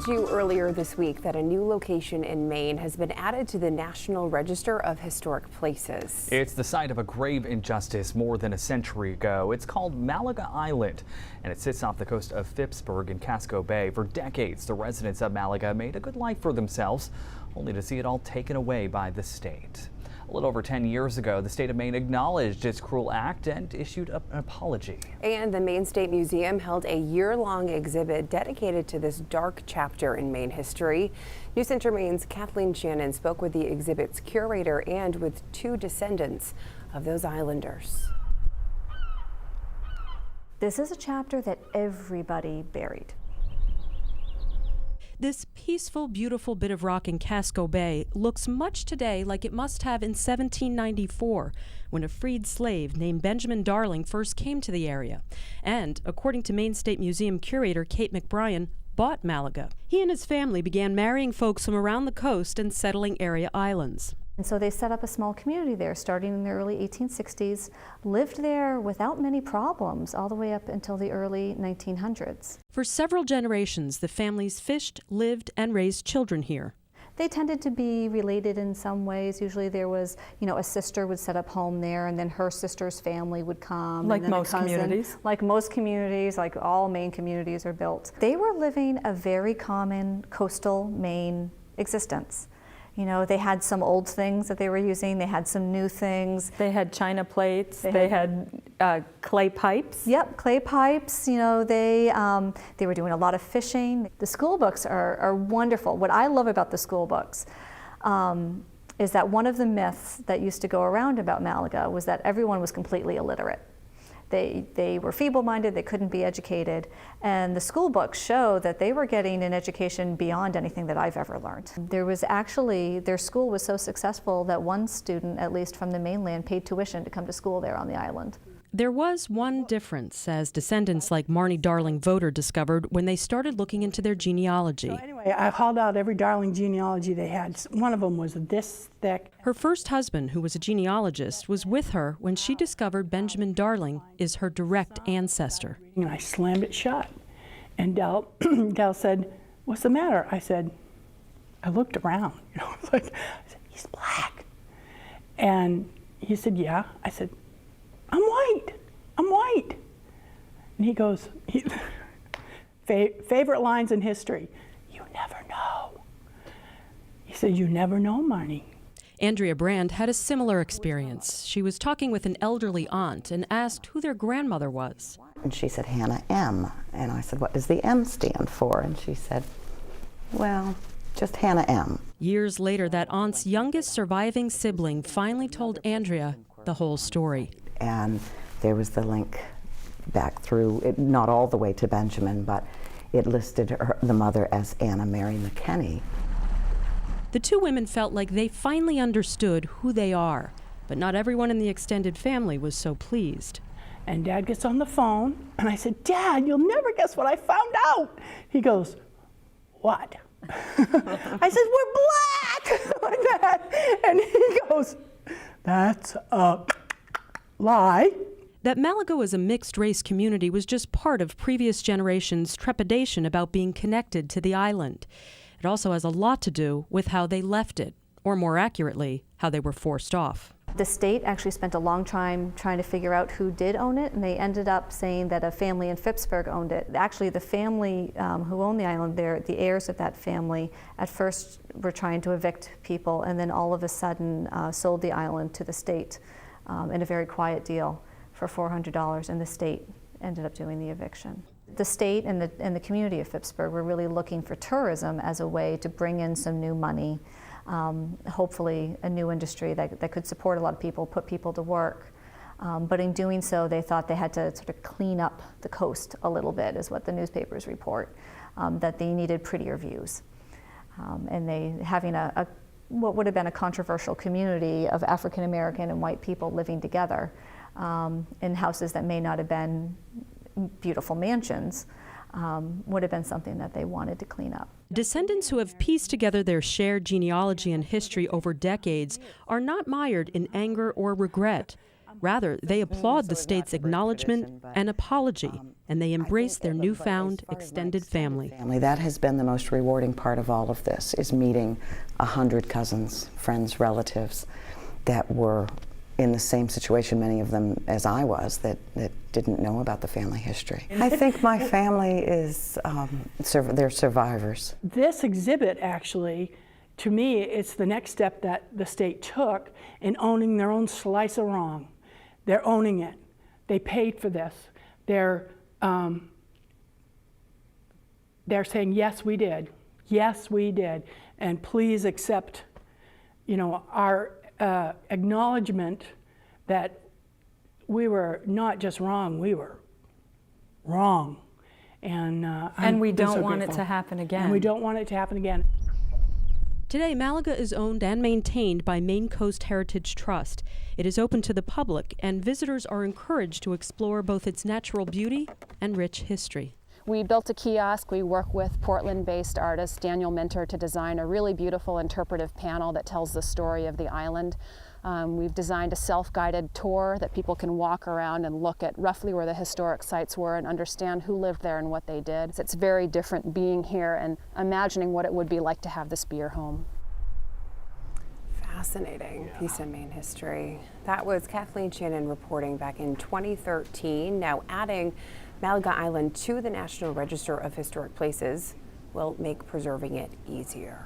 told you earlier this week that a new location in Maine has been added to the National Register of Historic Places. It's the site of a grave injustice more than a century ago. It's called Malaga Island, and it sits off the coast of Phippsburg in Casco Bay. For decades, the residents of Malaga made a good life for themselves, only to see it all taken away by the state. A little over 10 years ago, the state of Maine acknowledged its cruel act and issued an apology. And the Maine State Museum held a year-long exhibit dedicated to this dark chapter in Maine history. News Center Maine's Kathleen Shannon spoke with the exhibit's curator and with two descendants of those islanders. This is a chapter that everybody buried. This peaceful, beautiful bit of rock in Casco Bay looks much today like it must have in 1794, when a freed slave named Benjamin Darling first came to the area, and, according to Maine State Museum curator Kate McBrien, bought Malaga. He and his family began marrying folks from around the coast and settling area islands. And so they set up a small community there starting in the early 1860s, lived there without many problems all the way up until the early 1900s. For several generations, the families fished, lived, and raised children here. They tended to be related in some ways. Usually there was, a sister would set up home there, and then her sister's family would come. Like and then most communities? Like most communities, like all Maine communities are built. They were living a very common coastal Maine existence. They had some old things that they were using. They had some new things. They had china plates. They had clay pipes. Yep, clay pipes. They were doing a lot of fishing. The school books are wonderful. What I love about the school books is that one of the myths that used to go around about Malaga was that everyone was completely illiterate. They were feeble-minded, they couldn't be educated, and the school books show that they were getting an education beyond anything that I've ever learned. Their school was so successful that one student, at least from the mainland, paid tuition to come to school there on the island. There was one difference, as descendants like Marnie Darling Voter discovered when they started looking into their genealogy. So anyway, I hauled out every Darling genealogy they had. One of them was this thick. Her first husband, who was a genealogist, was with her when she discovered Benjamin Darling is her direct ancestor. And I slammed it shut. And Del said, "What's the matter?" I said, I looked around. I said, "He's black." And he said, "Yeah." I said, I'm white. And he goes, favorite lines in history, "You never know." He said, "You never know, Marnie." Andrea Brand had a similar experience. She was talking with an elderly aunt and asked who their grandmother was. And she said, "Hannah M." And I said, "What does the M stand for?" And she said, "Well, just Hannah M." Years later, that aunt's youngest surviving sibling finally told Andrea the whole story. And there was the link back through, not all the way to Benjamin, but it listed the mother as Anna Mary McKenney. The two women felt like they finally understood who they are, but not everyone in the extended family was so pleased. And Dad gets on the phone, and I said, "Dad, you'll never guess what I found out." He goes, "What?" I said, "We're black!" like that. And he goes, "That's a lie." That Malaga was a mixed-race community was just part of previous generations' trepidation about being connected to the island. It also has a lot to do with how they left it, or more accurately, how they were forced off. The state actually spent a long time trying to figure out who did own it, and they ended up saying that a family in Phippsburg owned it. Actually, the family who owned the island, the heirs of that family, at first were trying to evict people, and then all of a sudden sold the island to the state in a very quiet deal for $400, and the state ended up doing the eviction. The state and the community of Phippsburg were really looking for tourism as a way to bring in some new money, hopefully a new industry that could support a lot of people, put people to work. But in doing so, they thought they had to sort of clean up the coast a little bit, is what the newspapers report, that they needed prettier views. And having what would have been a controversial community of African American and white people living together in houses that may not have been beautiful mansions would have been something that they wanted to clean up. Descendants who have pieced together their shared genealogy and history over decades are not mired in anger or regret. Rather, they applaud the state's acknowledgement and apology, and they embrace their newfound extended family. That has been the most rewarding part of all of this, is meeting 100 cousins, friends, relatives that were in the same situation, many of them as I was, that didn't know about the family history. I think my family is, they're survivors. This exhibit actually, to me, it's the next step that the state took in owning their own slice of wrong. They're owning it. They paid for this. They're saying, yes, we did. Yes, we did. And please accept, our acknowledgement that we were not just wrong, we were wrong. And we don't so want grateful. it to happen again. And we don't want it to happen again. Today, Malaga is owned and maintained by Maine Coast Heritage Trust. It is open to the public, and visitors are encouraged to explore both its natural beauty and rich history. We built a kiosk. We work with Portland-based artist Daniel Minter to design a really beautiful interpretive panel that tells the story of the island. We've designed a self-guided tour that people can walk around and look at roughly where the historic sites were and understand who lived there and what they did. It's very different being here and imagining what it would be like to have this be your home. Fascinating piece of Maine history. That was Kathleen Shannon reporting back in 2013. Now adding Malaga Island to the National Register of Historic Places will make preserving it easier.